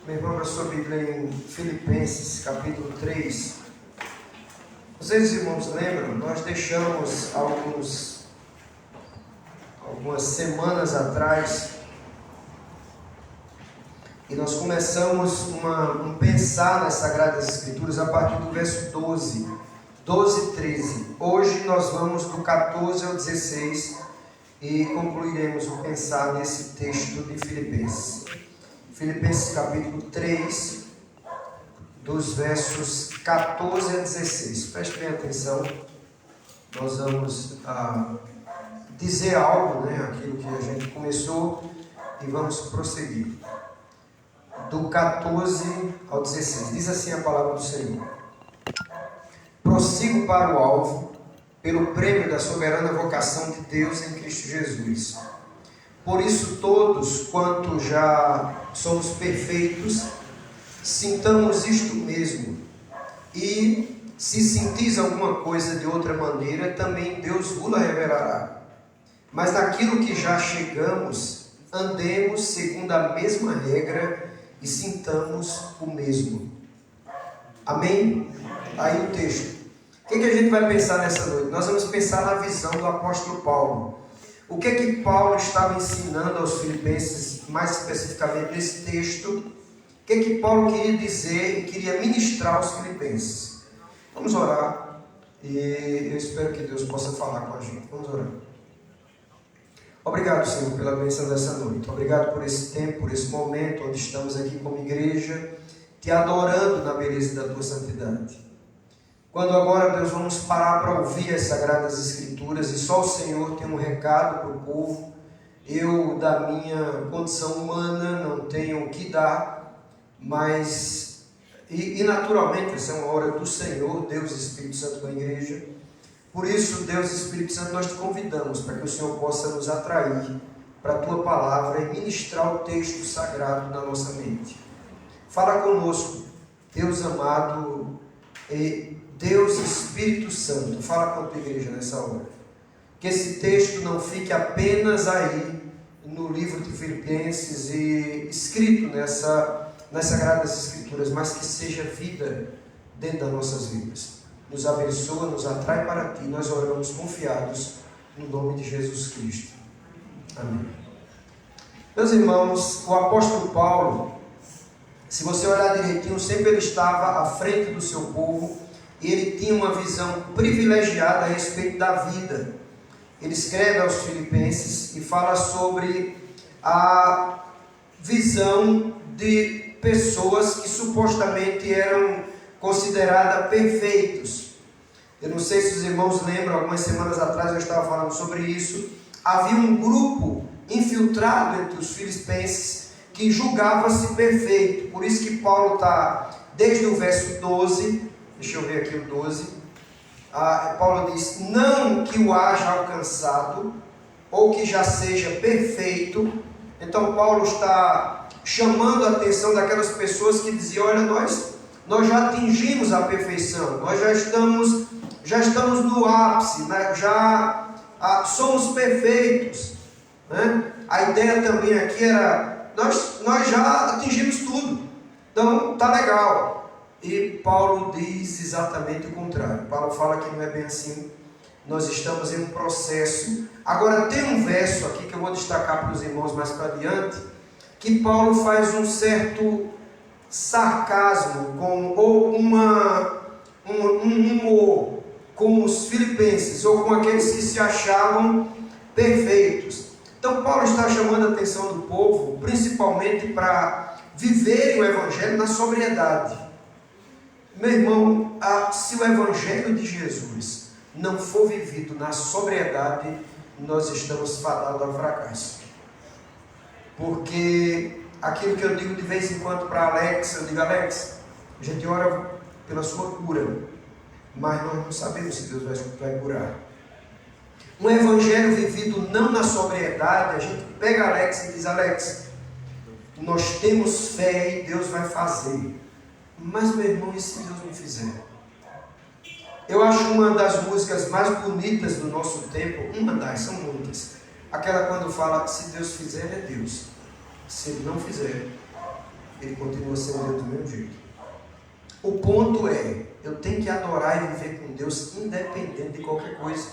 Meu irmão, para a sua Bíblia em Filipenses, capítulo 3. Vocês, irmãos, lembram? Nós deixamos algumas semanas atrás e nós começamos um pensar nas Sagradas Escrituras a partir do verso 12 e 13. Hoje nós vamos do 14 ao 16 e concluiremos o pensar nesse texto de Filipenses. Filipenses capítulo 3, dos versos 14 a 16. Preste bem atenção, nós vamos dizer algo, aquilo que a gente começou, e vamos prosseguir. Do 14 ao 16, diz assim a palavra do Senhor: prossigo para o alvo, pelo prêmio da soberana vocação de Deus em Cristo Jesus. Por isso todos, quanto já somos perfeitos, sintamos isto mesmo. E se sentis alguma coisa de outra maneira, também Deus vos-la revelará. Mas naquilo que já chegamos, andemos segundo a mesma regra e sintamos o mesmo. Amém? Aí o texto. O que a gente vai pensar nessa noite? Nós vamos pensar na visão do apóstolo Paulo. O que Paulo estava ensinando aos filipenses, mais especificamente nesse texto? O que Paulo queria dizer e queria ministrar aos filipenses? Vamos orar e eu espero que Deus possa falar com a gente. Vamos orar. Obrigado, Senhor, pela bênção dessa noite. Obrigado por esse tempo, por esse momento onde estamos aqui como igreja, te adorando na beleza da tua santidade. Quando agora, Deus, vamos parar para ouvir as Sagradas Escrituras, e só o Senhor tem um recado para o povo. Eu, da minha condição humana, não tenho o que dar, mas, e naturalmente, essa é uma hora do Senhor, Deus e Espírito Santo da igreja. Por isso, Deus e Espírito Santo, nós te convidamos para que o Senhor possa nos atrair para a tua palavra e ministrar o texto sagrado na nossa mente. Fala conosco, Deus amado e Deus Espírito Santo, fala com a tua igreja nessa hora. Que esse texto não fique apenas aí no livro de Filipenses e escrito nas Sagradas Escrituras, mas que seja vida dentro das nossas vidas. Nos abençoa, nos atrai para ti. Nós oramos confiados no nome de Jesus Cristo. Amém. Meus irmãos, o apóstolo Paulo, se você olhar direitinho, sempre ele estava à frente do seu povo. E ele tinha uma visão privilegiada a respeito da vida. Ele escreve aos filipenses e fala sobre a visão de pessoas que supostamente eram consideradas perfeitos. Eu não sei se os irmãos lembram, algumas semanas atrás eu estava falando sobre isso. Havia um grupo infiltrado entre os filipenses que julgava-se perfeito. Por isso que Paulo está desde o verso 12... Deixa eu ver aqui o 12. Paulo diz: não que o haja alcançado, ou que já seja perfeito. Então Paulo está chamando a atenção daquelas pessoas que diziam: olha, nós já atingimos a perfeição, nós já estamos no ápice, já somos perfeitos, né? A ideia também aqui era: nós já atingimos tudo, então está legal. E Paulo diz exatamente o contrário. Paulo fala que não é bem assim. Nós estamos em um processo. Agora tem um verso aqui que eu vou destacar para os irmãos mais para adiante, que Paulo faz um certo sarcasmo ou um humor com os filipenses ou com aqueles que se achavam perfeitos. Então Paulo está chamando a atenção do povo principalmente para viverem o evangelho na sobriedade. Meu irmão, se o Evangelho de Jesus não for vivido na sobriedade, nós estamos fadados ao fracasso. Porque aquilo que eu digo de vez em quando para Alex, eu digo: Alex, a gente ora pela sua cura, mas nós não sabemos se Deus vai curar. Um Evangelho vivido não na sobriedade, a gente pega Alex e diz: Alex, nós temos fé e Deus vai fazer. Mas, meu irmão, e se Deus não fizer? Eu acho uma das músicas mais bonitas do nosso tempo, são muitas. Aquela quando fala: se Deus fizer, é Deus. Se Ele não fizer, Ele continua sendo Deus do mesmo jeito. O ponto é, eu tenho que adorar e viver com Deus independente de qualquer coisa.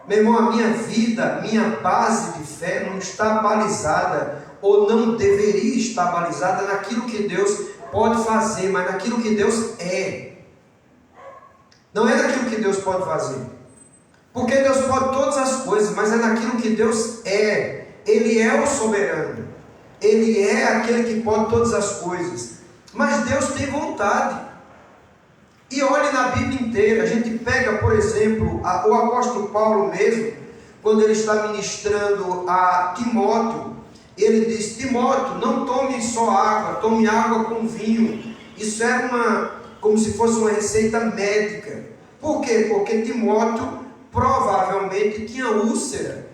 Meu irmão, a minha vida, a minha base de fé não está balizada, ou não deveria estar balizada naquilo que Deus pode fazer, mas naquilo que Deus é. Não é naquilo que Deus pode fazer. Porque Deus pode todas as coisas, mas é naquilo que Deus é. Ele é o soberano. Ele é aquele que pode todas as coisas. Mas Deus tem vontade. E olhe na Bíblia inteira. A gente pega, por exemplo, o apóstolo Paulo mesmo, quando ele está ministrando a Timóteo, ele diz: Timóteo, não tome só água, tome água com vinho. Isso era como se fosse uma receita médica. Por quê? Porque Timóteo provavelmente tinha úlcera.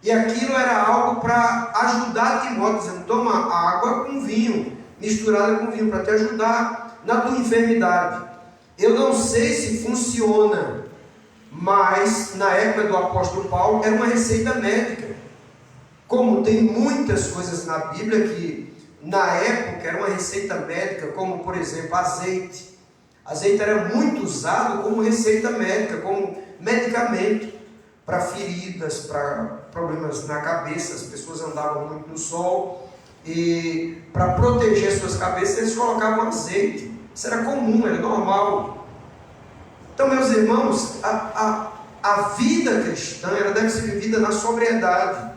E aquilo era algo para ajudar Timóteo, dizendo: toma água com vinho, misturada com vinho, para te ajudar na tua enfermidade. Eu não sei se funciona, mas na época do apóstolo Paulo era uma receita médica. Como tem muitas coisas na Bíblia que na época era uma receita médica, como por exemplo azeite. Azeite era muito usado como receita médica, como medicamento para feridas, para problemas na cabeça. As pessoas andavam muito no sol e para proteger suas cabeças eles colocavam azeite. Isso era comum, era normal. Então, meus irmãos, a vida cristã ela deve ser vivida na sobriedade.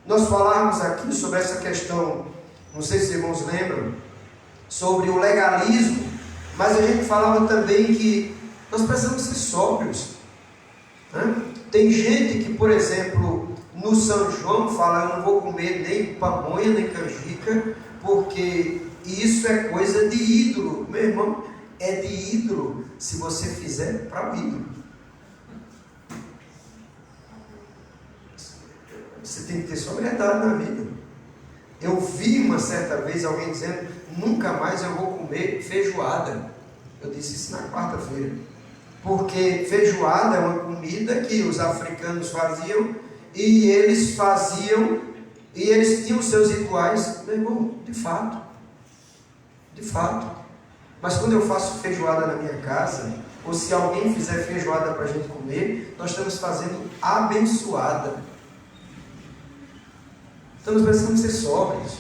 Nós falávamos aqui sobre essa questão, não sei se os irmãos lembram, sobre o legalismo, mas a gente falava também que nós precisamos ser sóbrios, né? Tem gente que, por exemplo, no São João fala: eu não vou comer nem pamonha nem canjica, porque isso é coisa de ídolo. Meu irmão, é de ídolo se você fizer para o ídolo. Você tem que ter sobriedade na vida. Eu vi uma certa vez alguém dizendo: nunca mais eu vou comer feijoada. Eu disse isso na quarta-feira. Porque feijoada é uma comida que os africanos faziam, e eles faziam, e eles tinham seus rituais. Meu irmão, de fato. Mas quando eu faço feijoada na minha casa, ou se alguém fizer feijoada para a gente comer, nós estamos fazendo abençoada. Então nós precisamos ser sóbrios.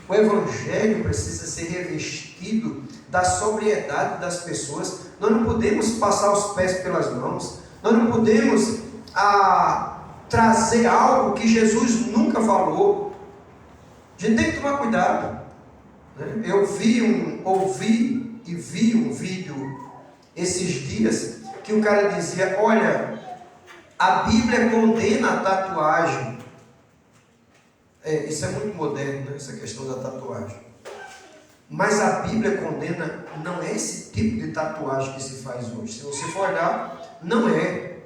O Evangelho precisa ser revestido da sobriedade das pessoas. Nós não podemos passar os pés pelas mãos. Nós não podemos trazer algo que Jesus nunca falou. A gente tem que tomar cuidado. Eu ouvi um vídeo esses dias que o cara dizia: olha, a Bíblia condena a tatuagem. Isso é muito moderno, né? Essa questão da tatuagem. Mas a Bíblia condena, não é esse tipo de tatuagem que se faz hoje. Se você for olhar, não é.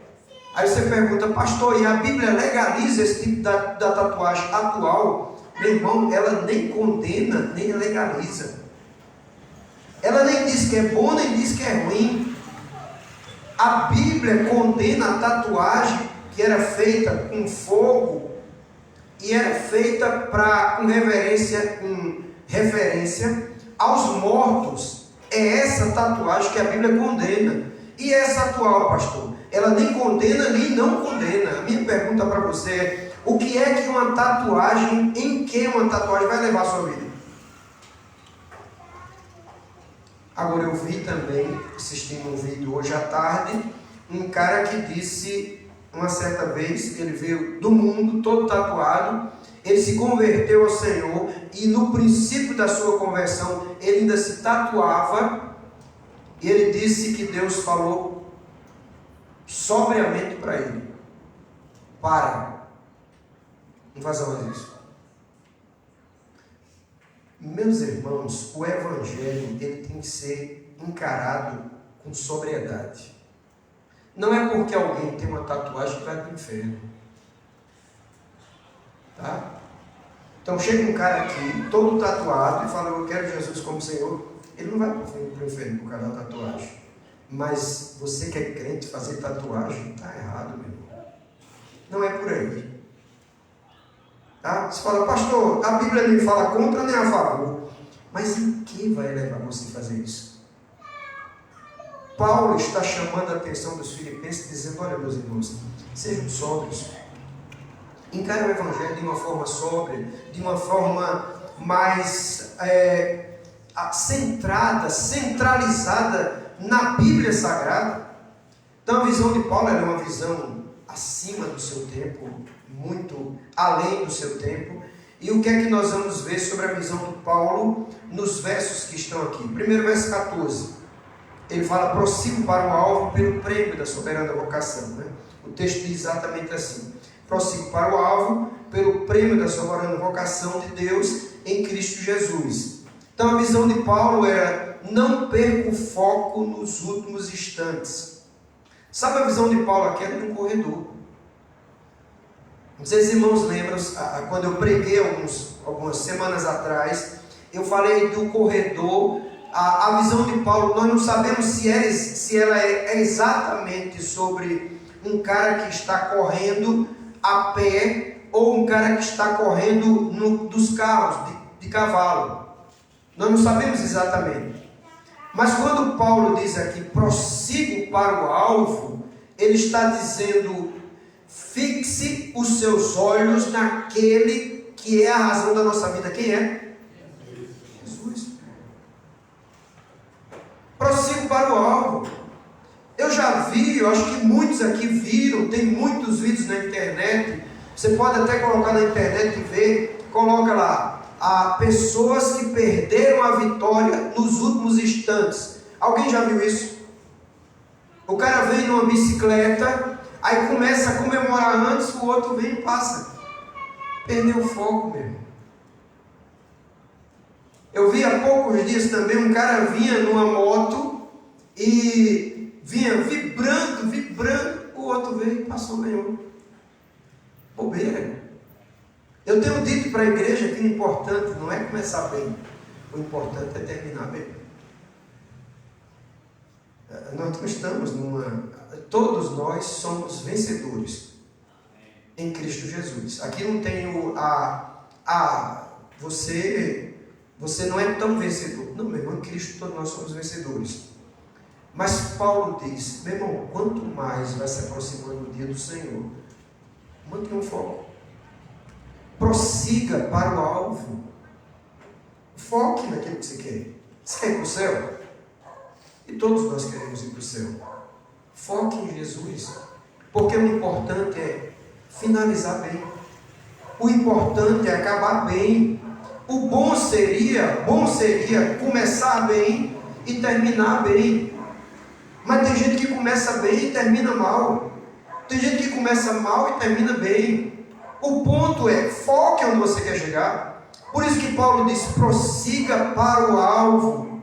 Aí você pergunta: pastor, e a Bíblia legaliza esse tipo da tatuagem atual? Meu irmão, ela nem condena, nem legaliza. Ela nem diz que é bom, nem diz que é ruim. A Bíblia condena a tatuagem que era feita com fogo e era feita com referência aos mortos. É essa tatuagem que a Bíblia condena. E essa atual, pastor, ela nem condena nem não condena. A minha pergunta para você é: o que é que uma tatuagem, em que uma tatuagem vai levar a sua vida? Agora, eu vi também, assistindo um vídeo hoje à tarde, um cara que disse, uma certa vez, ele veio do mundo todo tatuado, ele se converteu ao Senhor, e no princípio da sua conversão, ele ainda se tatuava, e ele disse que Deus falou sobriamente para ele: para, não faça mais isso. Meus irmãos, o Evangelho ele tem que ser encarado com sobriedade. Não é porque alguém tem uma tatuagem que vai para o inferno, tá? Então chega um cara aqui, todo tatuado, e fala: eu quero Jesus como Senhor. Ele não vai para o inferno por causa da tatuagem. Mas você que é crente, fazer tatuagem está errado, meu irmão. Não é por aí. Tá? Você fala: pastor, a Bíblia nem fala contra nem a favor. Mas em que vai levar você a fazer isso? Paulo está chamando a atenção dos filipenses, dizendo: olha, meus irmãos, sejam sóbrios. Encarem o Evangelho de uma forma sóbria, de uma forma mais centrada, centralizada na Bíblia Sagrada. Então a visão de Paulo era uma visão acima do seu tempo, muito além do seu tempo. E o que é que nós vamos ver sobre a visão de Paulo nos versos que estão aqui? Primeiro verso 14, ele fala: prossigo para o alvo pelo prêmio da soberana vocação, né? O texto diz exatamente assim: prossigo para o alvo pelo prêmio da soberana vocação de Deus em Cristo Jesus. Então a visão de Paulo era: não perca o foco nos últimos instantes. Sabe, a visão de Paulo aqui era de um corredor. Não sei se os irmãos lembram, quando eu preguei algumas semanas atrás, eu falei do corredor. A visão de Paulo, nós não sabemos se ela é exatamente sobre um cara que está correndo a pé ou um cara que está correndo dos carros de cavalo. Nós não sabemos exatamente. Mas quando Paulo diz aqui: prossigo para o alvo, ele está dizendo: fixe os seus olhos naquele que é a razão da nossa vida. Quem é? Jesus. Prossigo para o alvo. Eu já vi, eu acho que muitos aqui viram, tem muitos vídeos na internet. Você pode até colocar na internet e ver, coloca lá: pessoas que perderam a vitória nos últimos instantes. Alguém já viu isso? O cara vem numa bicicleta, aí começa a comemorar antes, o outro vem e passa. Perdeu o foco mesmo. Eu vi há poucos dias também, um cara vinha numa moto e vinha vibrando, o outro veio e passou, ganhou. Bobeira. Eu tenho dito para a igreja que o importante não é começar bem, o importante é terminar bem. Nós não estamos todos nós somos vencedores em Cristo Jesus. Aqui não tem você não é tão vencedor. Não, meu irmão, em Cristo todos nós somos vencedores. Mas Paulo diz: meu irmão, quanto mais vai se aproximando o dia do Senhor, mantenha um foco. Prossiga para o alvo. Foque naquilo que você quer. Você quer ir para o céu? E todos nós queremos ir para o céu. Foque em Jesus. Porque o importante é finalizar bem. O importante é acabar bem. O bom seria começar bem e terminar bem. Mas tem gente que começa bem e termina mal. Tem gente que começa mal e termina bem. O ponto é: foque onde você quer chegar. Por isso que Paulo diz: prossiga para o alvo.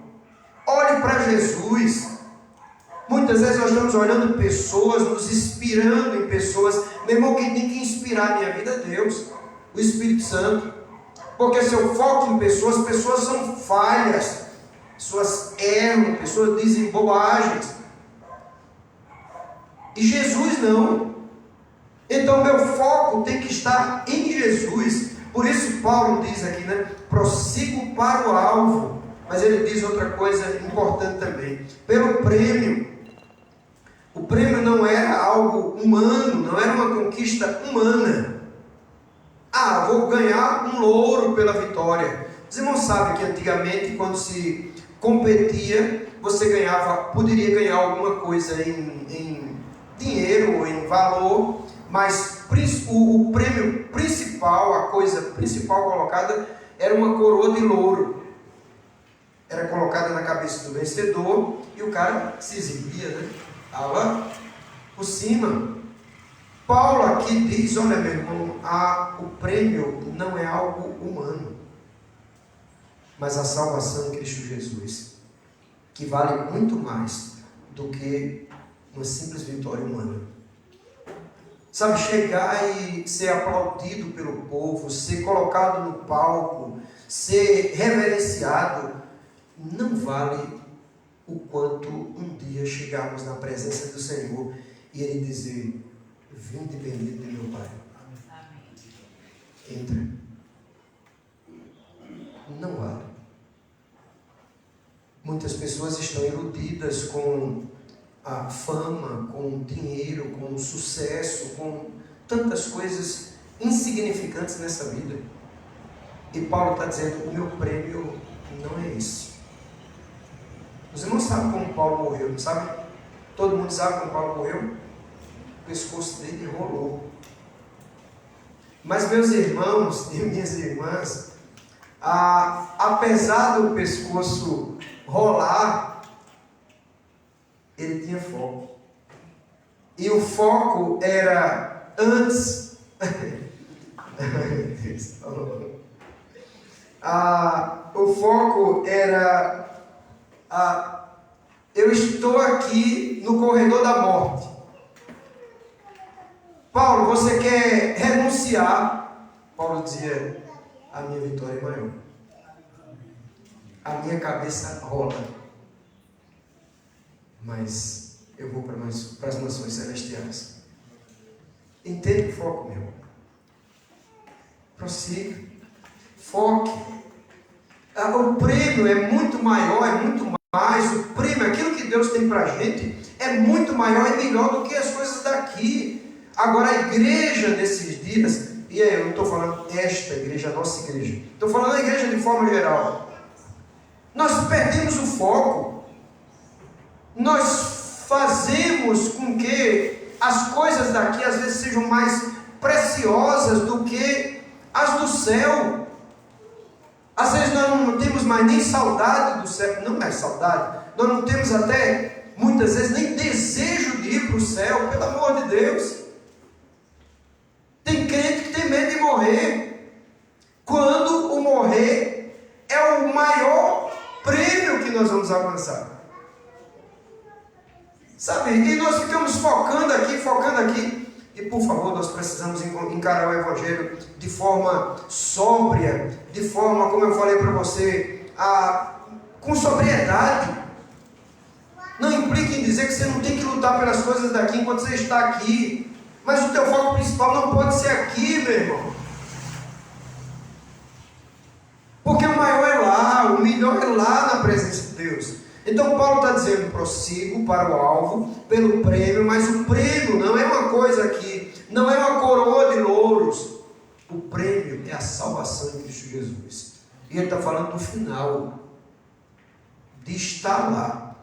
Olhe para Jesus. Muitas vezes nós estamos olhando pessoas, nos inspirando em pessoas. Meu irmão, quem tem que inspirar a minha vida é Deus, o Espírito Santo. Porque se eu foco em pessoas, pessoas são falhas, pessoas erram, pessoas dizem bobagens. E Jesus não. Então meu foco tem que estar em Jesus. Por isso Paulo diz aqui, né? Prossigo para o alvo. Mas ele diz outra coisa importante também: pelo prêmio. O prêmio não era algo humano, não era uma conquista humana. Vou ganhar um louro pela vitória. Os irmãos sabem que antigamente, quando se competia, você poderia ganhar alguma coisa em dinheiro ou em valor, mas o prêmio principal, a coisa principal colocada, era uma coroa de louro. Era colocada na cabeça do vencedor e o cara se exibia, né? Estava por cima. Paulo aqui diz: olha, meu irmão, o prêmio não é algo humano, mas a salvação em Cristo Jesus, que vale muito mais do que uma simples vitória humana. Sabe, chegar e ser aplaudido pelo povo, ser colocado no palco, ser reverenciado, não vale o quanto um dia chegarmos na presença do Senhor e Ele dizer: vinde bendito de meu Pai. Entra. Não vale. pessoas estão iludidas com a fama, com dinheiro, com sucesso, com tantas coisas insignificantes nessa vida. E Paulo está dizendo, o meu prêmio não é esse. Os irmãos sabem como Paulo morreu, não sabe? Todo mundo sabe como Paulo morreu? O pescoço dele rolou. Mas meus irmãos e minhas irmãs, apesar do pescoço rolar, ele tinha foco. E o foco era antes. O foco era: eu estou aqui no corredor da morte. Paulo, você quer renunciar? Paulo dizia: a minha vitória é maior. A minha cabeça rola. Mas eu vou para as nações celestiais. Entende o foco, meu irmão? Prossiga. Foque. O prêmio é muito maior, é muito mais. O prêmio, aquilo que Deus tem para a gente, é muito maior e melhor do que as coisas daqui. Agora, a igreja desses dias, e aí, eu não estou falando esta igreja, a nossa igreja, estou falando da igreja de forma geral. Nós perdemos o foco. Nós fazemos com que as coisas daqui às vezes sejam mais preciosas do que as do céu. Às vezes nós não temos mais nem saudade do céu, não é saudade, nós não temos até, muitas vezes, nem desejo de ir para o céu, pelo amor de Deus. Tem crente que tem medo de morrer, quando o morrer é o maior prêmio que nós vamos alcançar. Sabe, e nós ficamos focando aqui, e por favor, nós precisamos encarar o Evangelho de forma sóbria, de forma, como eu falei para você, com sobriedade. Não implica em dizer que você não tem que lutar pelas coisas daqui enquanto você está aqui, mas o teu foco principal não pode ser aqui, meu irmão. Porque o maior é lá, o melhor é lá na presença de Deus. Então Paulo está dizendo, prossigo para o alvo, pelo prêmio, mas o prêmio não é uma coisa aqui, não é uma coroa de louros. O prêmio é a salvação em Cristo Jesus. E ele está falando do final, de estar lá,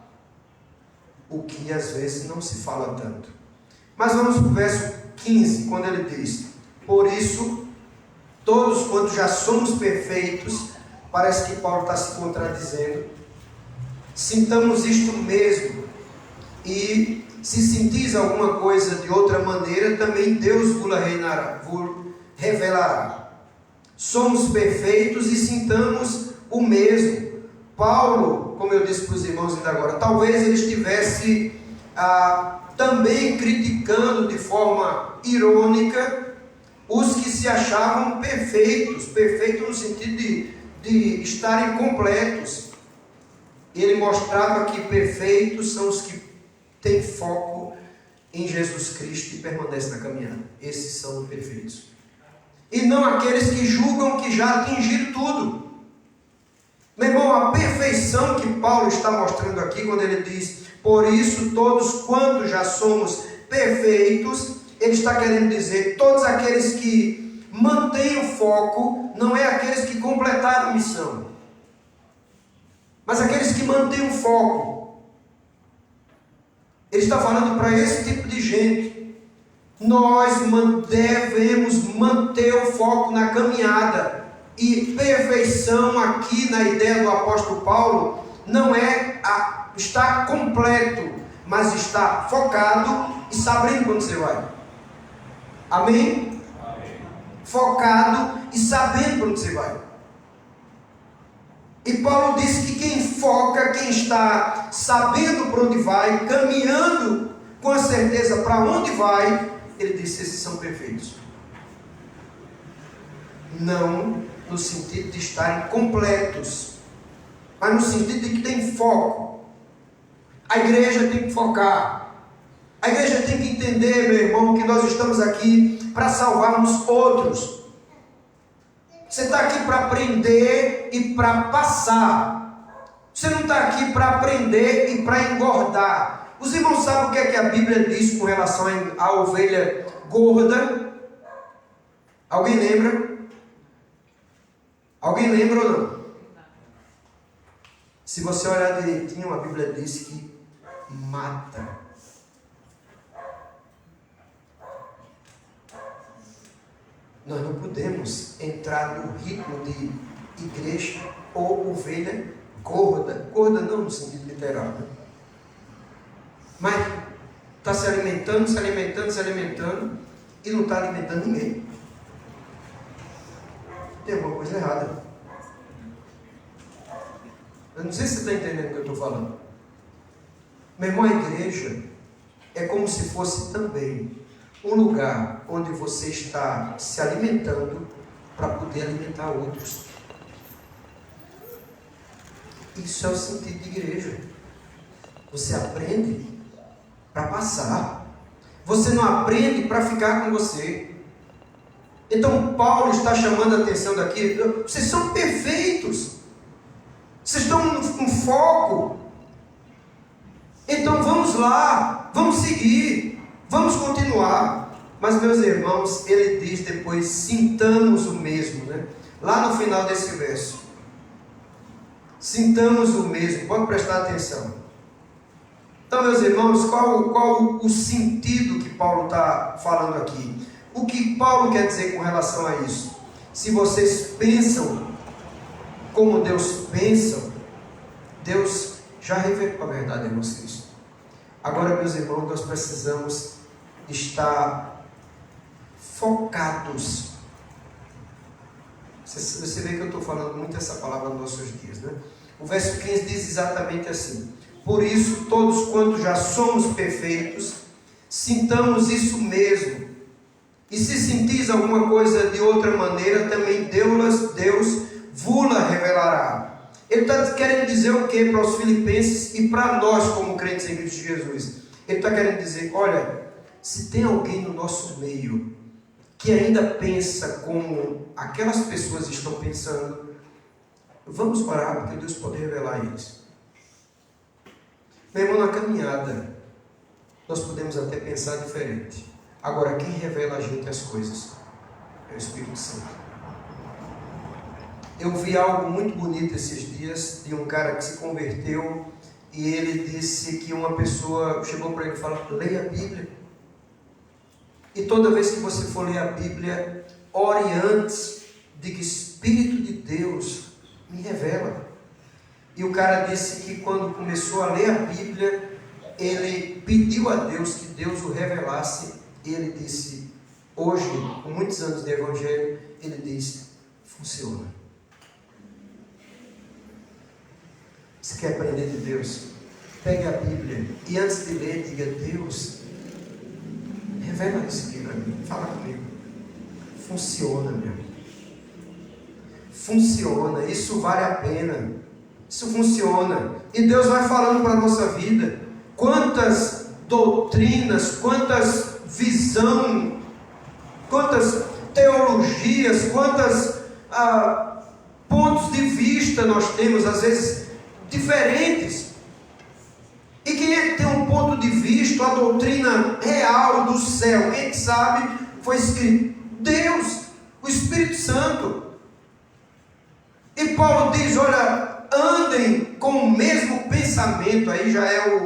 o que às vezes não se fala tanto. Mas vamos para o verso 15, quando ele diz, por isso, todos quantos já somos perfeitos, parece que Paulo está se contradizendo, sintamos isto mesmo, e se sentis alguma coisa de outra maneira, também Deus vos revelará. Somos perfeitos e sintamos o mesmo. Paulo, como eu disse para os irmãos ainda agora, talvez ele estivesse também criticando de forma irônica os que se achavam perfeitos no sentido de estarem completos. Ele mostrava que perfeitos são os que têm foco em Jesus Cristo e permanecem na caminhada. Esses são perfeitos. E não aqueles que julgam que já atingiram tudo. Meu irmão, a perfeição que Paulo está mostrando aqui, quando ele diz, por isso todos quantos já somos perfeitos, ele está querendo dizer, todos aqueles que mantêm o foco, não é aqueles que completaram a missão, mas aqueles que mantêm o foco. Ele está falando para esse tipo de gente. Nós devemos manter o foco na caminhada. E perfeição aqui na ideia do apóstolo Paulo não é estar completo, mas estar focado e sabendo quando você vai. Amém? Amém. Focado e sabendo quando você vai. E Paulo disse que quem foca, quem está sabendo para onde vai, caminhando com a certeza para onde vai, ele disse, esses são perfeitos. Não no sentido de estarem completos, mas no sentido de que tem foco. A igreja tem que focar. A igreja tem que entender, meu irmão, que nós estamos aqui para salvarmos outros. Você está aqui para aprender e para passar. Você não está aqui para aprender e para engordar. Os irmãos sabem o que é que a Bíblia diz com relação à ovelha gorda? Alguém lembra? Alguém lembra ou não? Se você olhar direitinho, a Bíblia diz que mata. Nós não podemos entrar no ritmo de igreja ou ovelha gorda. Gorda não no sentido literal, né? Mas está se alimentando e não está alimentando ninguém. Tem alguma coisa errada. Eu não sei se você está entendendo o que eu estou falando. Meu irmão, a igreja é como se fosse também um lugar onde você está se alimentando para poder alimentar outros. Isso é o sentido de igreja. Você aprende para passar. Você não aprende para ficar com você. Então Paulo está chamando a atenção daqui. Vocês são perfeitos. Vocês estão com foco. Então vamos lá. Vamos seguir. Vamos continuar. Mas meus irmãos, ele diz depois, sintamos o mesmo, né? Lá no final desse verso. Sintamos o mesmo. Pode prestar atenção. Então, meus irmãos, qual o sentido que Paulo está falando aqui? O que Paulo quer dizer com relação a isso? Se vocês pensam como Deus pensa, Deus já revelou a verdade em vocês. Agora, meus irmãos, nós precisamos estar focados. Você vê que eu estou falando muito essa palavra nos nossos dias, né? O verso 15 diz exatamente assim: por isso, todos quantos já somos perfeitos, sintamos isso mesmo. E se sentis alguma coisa de outra maneira, também Deus vos-la revelará. Ele está querendo dizer o que para os filipenses e para nós como crentes em Cristo Jesus? Ele está querendo dizer, olha, se tem alguém no nosso meio que ainda pensa como aquelas pessoas estão pensando, vamos orar, porque Deus pode revelar eles. Meu irmão, na caminhada, nós podemos até pensar diferente. Agora, quem revela a gente as coisas é o Espírito Santo. Eu vi algo muito bonito esses dias, de um cara que se converteu, e ele disse que uma pessoa chegou para ele e falou, leia a Bíblia. E toda vez que você for ler a Bíblia, ore antes de que o Espírito de Deus me revela. E o cara disse que quando começou a ler a Bíblia, ele pediu a Deus que Deus o revelasse. E ele disse, hoje, com muitos anos de evangelho, ele disse, funciona. Você quer aprender de Deus? Pegue a Bíblia e antes de ler, diga, Deus, revela isso aqui para mim, fala comigo. Funciona, meu. Funciona, isso vale a pena. Isso funciona. E Deus vai falando para a nossa vida. Quantas doutrinas, quantas visão, quantas teologias, quantas pontos de vista nós temos, às vezes, diferentes. E quem é que tem um ponto de vista, a doutrina real do céu? Quem é que sabe? Foi escrito Deus, o Espírito Santo. E Paulo diz, olha, andem com o mesmo pensamento. Aí já é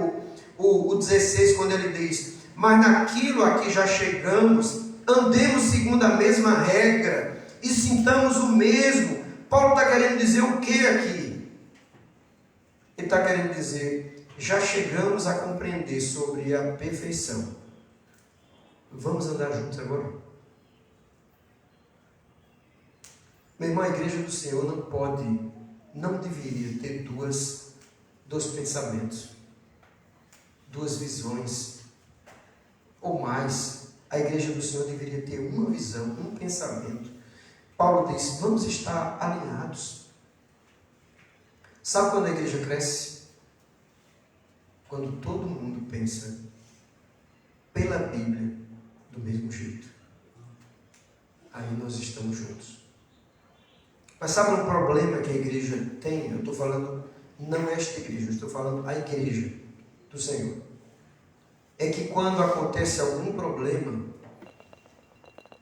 o 16, quando ele diz, mas naquilo a que já chegamos, andemos segundo a mesma regra, e sintamos o mesmo. Paulo está querendo dizer o que aqui? Ele está querendo dizer, já chegamos a compreender sobre a perfeição. Vamos andar juntos agora? Meu irmão, a igreja do Senhor não deveria ter dois pensamentos, duas visões, ou mais. A igreja do Senhor deveria ter uma visão, um pensamento. Paulo diz, vamos estar alinhados. Sabe quando a igreja cresce? Quando todo mundo pensa pela Bíblia do mesmo jeito. Aí nós estamos juntos. Mas sabe um problema que a igreja tem? Eu estou falando não esta igreja, eu estou falando a igreja do Senhor, é que quando acontece algum problema,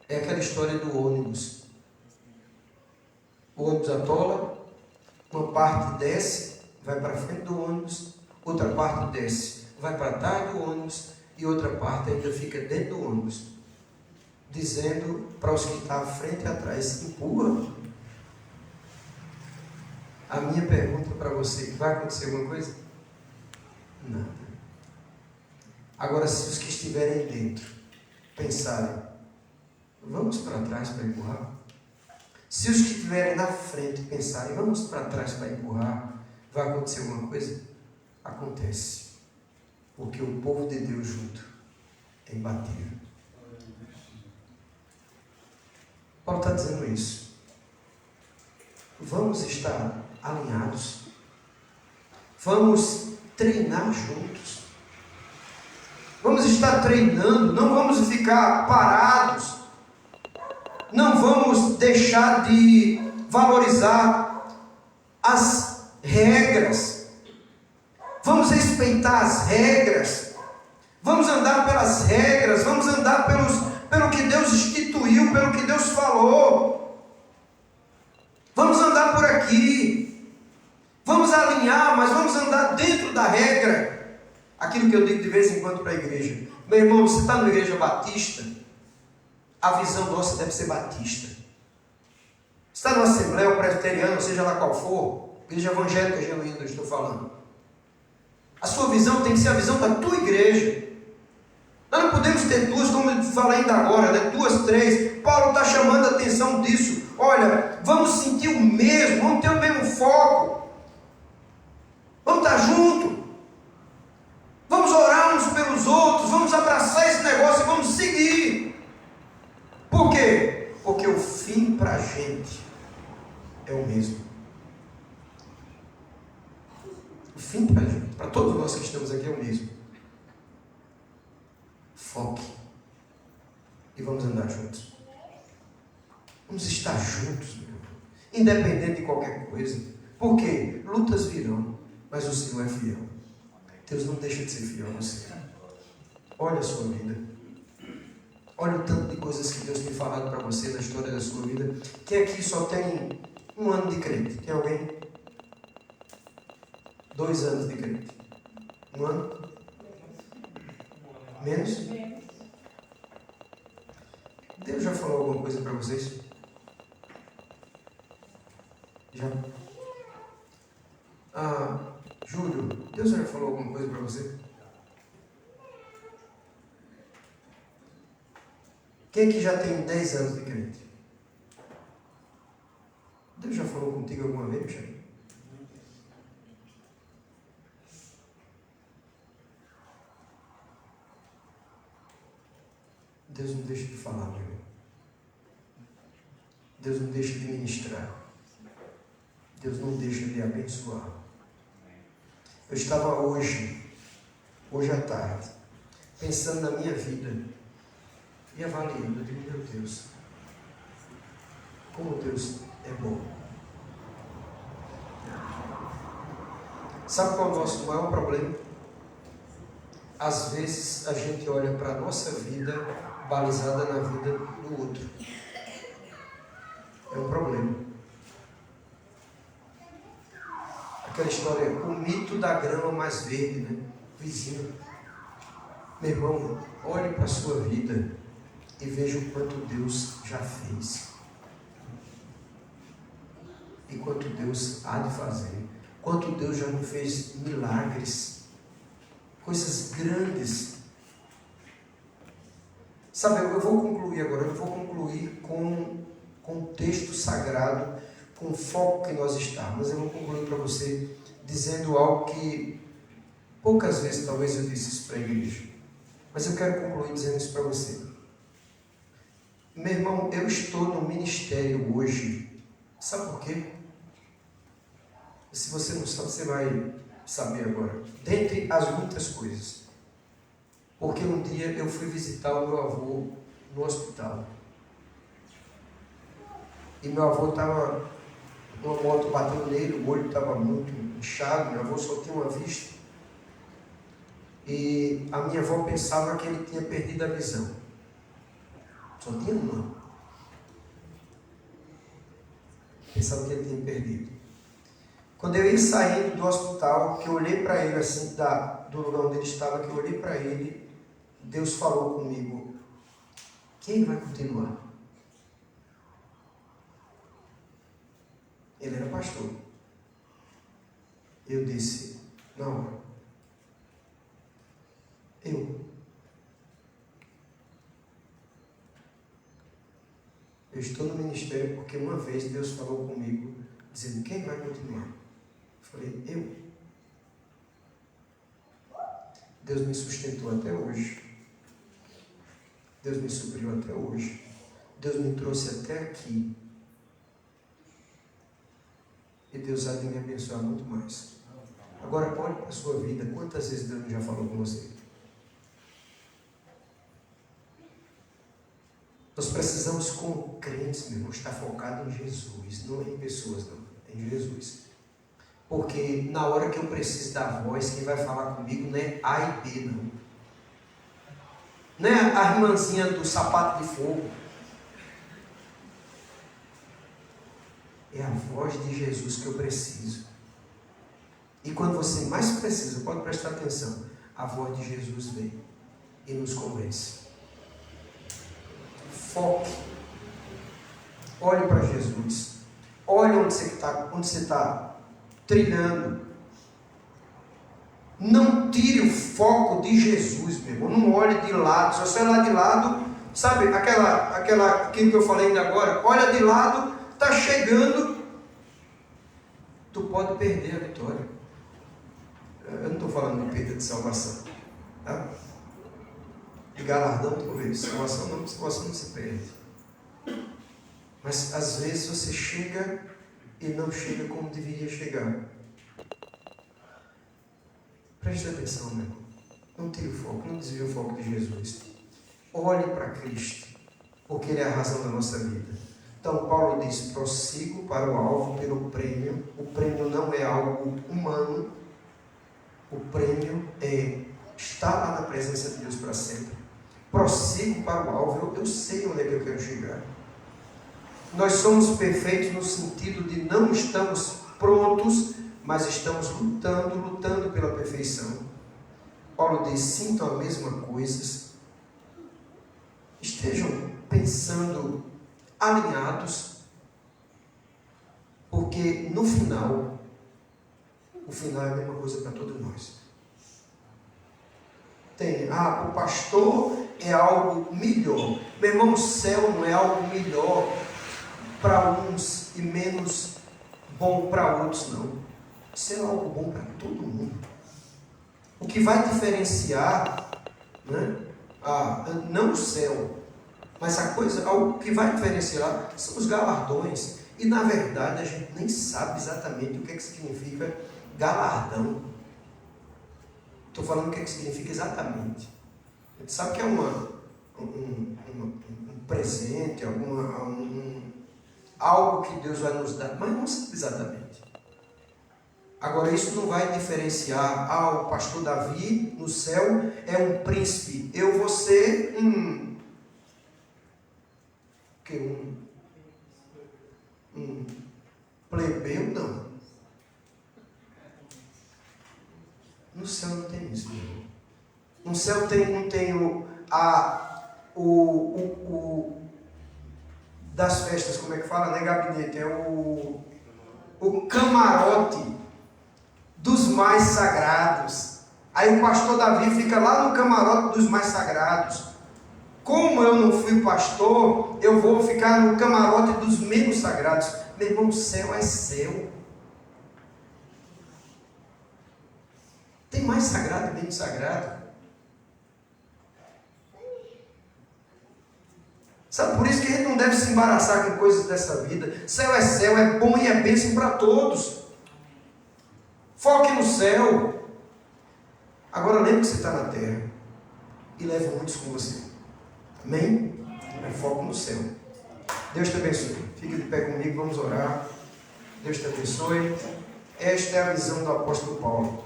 é aquela história do ônibus. O ônibus atola, uma parte desce, vai para frente do ônibus, outra parte desce, vai para trás do ônibus, e outra parte ainda fica dentro do ônibus, dizendo para os que estão à frente e atrás: empurra. A minha pergunta para você: vai acontecer alguma coisa? Nada. Agora, se os que estiverem dentro pensarem: vamos para trás para empurrar? Se os que estiverem na frente pensarem: vamos para trás para empurrar, vai acontecer alguma coisa? Acontece. Porque o povo de Deus junto é imbatível. Paulo está dizendo isso. Vamos estar alinhados. Vamos treinar juntos. Vamos estar treinando. Não vamos ficar parados. Não vamos deixar de valorizar as regras. Vamos respeitar as regras. Vamos andar pelas regras. Vamos andar pelo que Deus instituiu, pelo que Deus falou. Vamos andar por aqui. Vamos alinhar, mas vamos andar dentro da regra. Aquilo que eu digo de vez em quando para a igreja: meu irmão, você está numa igreja batista, a visão nossa deve ser batista. Você está numa assembleia ou presbiteriana, seja lá qual for, igreja evangélica genuína, eu estou falando. A sua visão tem que ser a visão da tua igreja. Nós não podemos ter duas, como eu falei ainda agora, né? 2, 3. Paulo está chamando a atenção disso. Olha, vamos sentir o mesmo, vamos ter o mesmo foco. Vamos estar juntos. Vamos orar uns pelos outros. Vamos abraçar esse negócio e vamos seguir. Por quê? Porque o fim para a gente é o mesmo. O fim para a gente, para todos nós que estamos aqui, é o mesmo. Foque. E vamos andar juntos. Vamos estar juntos, meu irmão. Independente de qualquer coisa. Por quê? Lutas virão, mas o Senhor é fiel. Deus não deixa de ser fiel a você. Olha a sua vida. Olha o tanto de coisas que Deus tem falado para você na história da sua vida. Quem aqui só tem 1 ano de crente? Tem alguém? 2 anos de crente? 1 ano? Menos? Deus já falou alguma coisa para vocês? Já? Júlio, Deus já falou alguma coisa para você? Quem aqui já tem 10 anos de crente? Deus já falou contigo alguma vez, Michel? Deus não deixa de falar, meu irmão. Deus não deixa de ministrar. Deus não deixa de abençoar. Eu estava hoje à tarde, pensando na minha vida e avaliando. Eu digo: meu Deus, como Deus é bom. Sabe qual é o nosso maior problema? Às vezes a gente olha para a nossa vida balizada na vida do outro. É um problema. Aquela história, o mito da grama mais verde, né? Vizinho. Meu irmão, olhe para a sua vida e veja o quanto Deus já fez. E quanto Deus há de fazer. Quanto Deus já não fez milagres. Coisas grandes. Sabe, eu vou concluir agora. Eu vou concluir com o texto sagrado, com o foco que nós estamos. Mas eu vou concluir para você dizendo algo que poucas vezes talvez eu disse isso para a igreja. Mas eu quero concluir dizendo isso para você. Meu irmão, eu estou no ministério hoje. Sabe por quê? Se você não sabe, você vai saber agora. Dentre as muitas coisas. Porque um dia eu fui visitar o meu avô no hospital. E meu avô estava uma moto bateu nele, o olho estava muito inchado, meu avô só tinha uma vista. E a minha avó pensava que ele tinha perdido a visão. Só tinha uma. Pensava que ele tinha perdido. Quando eu ia saindo do hospital, que eu olhei para ele assim, do lugar onde ele estava, que eu olhei para ele, Deus falou comigo: quem vai continuar? Ele era pastor. Eu disse: não, eu estou no ministério porque uma vez Deus falou comigo, dizendo: quem vai continuar? Eu falei: eu. Deus me sustentou até hoje. Deus me supriu até hoje. Deus me trouxe até aqui. E Deus há de me abençoar muito mais. Agora, olhe para a sua vida. Quantas vezes Deus já falou com você? Nós precisamos, como crentes, meu irmão, estar focado em Jesus. Não em pessoas, não. Em Jesus. Porque na hora que eu preciso da voz, quem vai falar comigo não é A e B, não. Não é a irmãzinha do sapato de fogo. É a voz de Jesus que eu preciso. E quando você mais precisa, pode prestar atenção, a voz de Jesus vem e nos convence. Foque. Olhe para Jesus. Olhe onde você está trilhando. Não tire o foco de Jesus, meu irmão. Não olhe de lado. Se você olhar de lado, sabe aquilo que eu falei ainda agora, olha de lado, está chegando, tu pode perder a vitória. Eu não estou falando de perda de salvação, tá? De galardão, talvez. Salvação não se perde. Mas às vezes você chega e não chega como deveria chegar. Preste atenção, meu irmão. Não tire o foco, não desvie o foco de Jesus. Olhe para Cristo, porque Ele é a razão da nossa vida. Então Paulo diz: prossigo para o alvo pelo prêmio. O prêmio não é algo humano. O prêmio é estar lá na presença de Deus para sempre. Prossigo para o alvo. Eu sei onde é que eu quero chegar. Nós somos perfeitos no sentido de não estamos prontos, mas estamos lutando pela perfeição. Paulo diz: sintam a mesma coisa. Estejam pensando alinhados, porque no final, o final é a mesma coisa para todos nós. O pastor é algo melhor. Meu irmão, o céu não é algo melhor para uns e menos bom para outros, não. O céu é algo bom para todo mundo. O que vai diferenciar, não o céu, mas algo que vai diferenciar são os galardões. E na verdade a gente nem sabe exatamente o que significa galardão. Estou falando o que significa exatamente. A gente sabe que é um presente, algo que Deus vai nos dar, mas não sabe exatamente. Agora, isso não vai diferenciar: o pastor Davi no céu é um príncipe, eu vou ser um plebeu, não. No céu não tem isso, meu irmão. No céu não tem das festas, como é que fala, né? Gabinete, é o camarote dos mais sagrados. Aí o pastor Davi fica lá no camarote dos mais sagrados. Como eu não fui pastor, eu vou ficar no camarote dos menos sagrados. Meu irmão, o céu é céu. Tem mais sagrado e menos sagrado. Sabe, por isso que a gente não deve se embaraçar com coisas dessa vida. Céu, é bom e é bênção para todos. Foque no céu. Agora lembre que você está na terra e leve muitos com você. Amém? Foco no céu. Deus te abençoe. Fique de pé comigo, vamos orar. Deus te abençoe. Esta é a visão do apóstolo Paulo.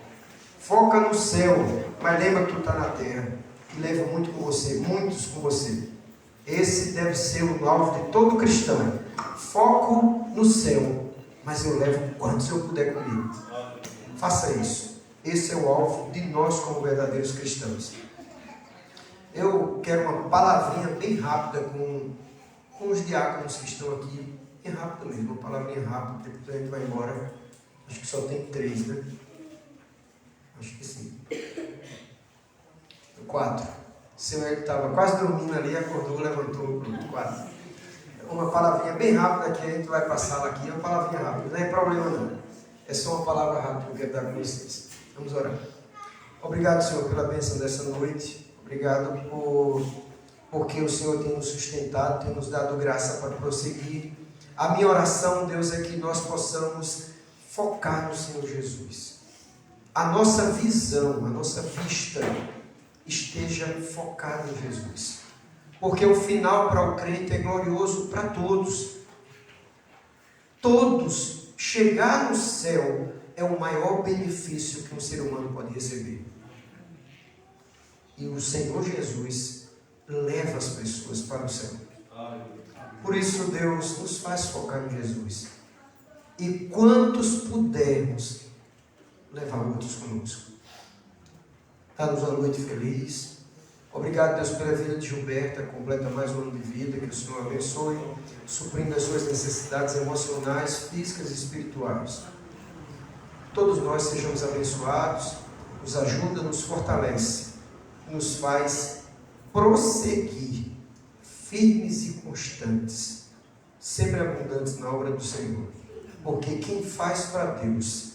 Foca no céu, mas lembra que tu está na terra. E leva muito com você, muitos com você. Esse deve ser o alvo de todo cristão. Foco no céu, mas eu levo quantos eu puder comigo. Faça isso. Esse é o alvo de nós como verdadeiros cristãos. Eu quero uma palavrinha bem rápida com os diáconos que estão aqui. Bem rápido mesmo, uma palavrinha rápida, depois a gente vai embora. Acho que só tem 3, né? Acho que sim. 4. O seu Hélio estava quase dormindo ali, acordou, levantou, pronto, 4. Uma palavrinha bem rápida que a gente vai passar aqui, uma palavrinha rápida, não é problema não. É só uma palavra rápida que eu quero dar com vocês. Vamos orar. Obrigado, Senhor, pela bênção dessa noite. Obrigado porque o Senhor tem nos sustentado, tem nos dado graça para prosseguir. A minha oração, Deus, é que nós possamos focar no Senhor Jesus. A nossa visão, a nossa vista esteja focada em Jesus. Porque o final para o crente é glorioso para todos. Todos. Chegar no céu é o maior benefício que um ser humano pode receber. E o Senhor Jesus leva as pessoas para o céu. Por isso, Deus nos faz focar em Jesus. E quantos pudermos, levar outros conosco. Dá-nos uma noite feliz. Obrigado, Deus, pela vida de Gilberta. Completa mais um ano de vida. Que o Senhor abençoe, suprindo as suas necessidades emocionais, físicas e espirituais. Todos nós sejamos abençoados. Nos ajuda, nos fortalece. Nos faz prosseguir firmes e constantes, sempre abundantes na obra do Senhor. Porque quem faz para Deus,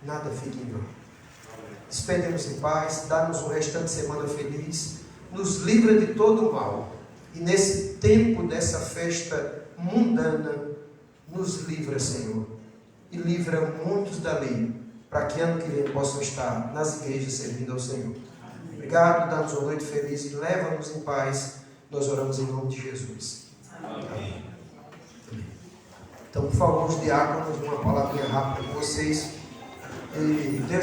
nada fica em vão. Despedemos em paz, dá-nos um restante de semana feliz, nos livra de todo o mal. E nesse tempo dessa festa mundana, nos livra, Senhor. E livra muitos dali, para que ano que vem possam estar nas igrejas servindo ao Senhor. Obrigado, dá-nos uma noite feliz e leva-nos em paz. Nós oramos em nome de Jesus. Amém. Então, por favor, os diáconos, uma palavrinha rápida com vocês. E Deus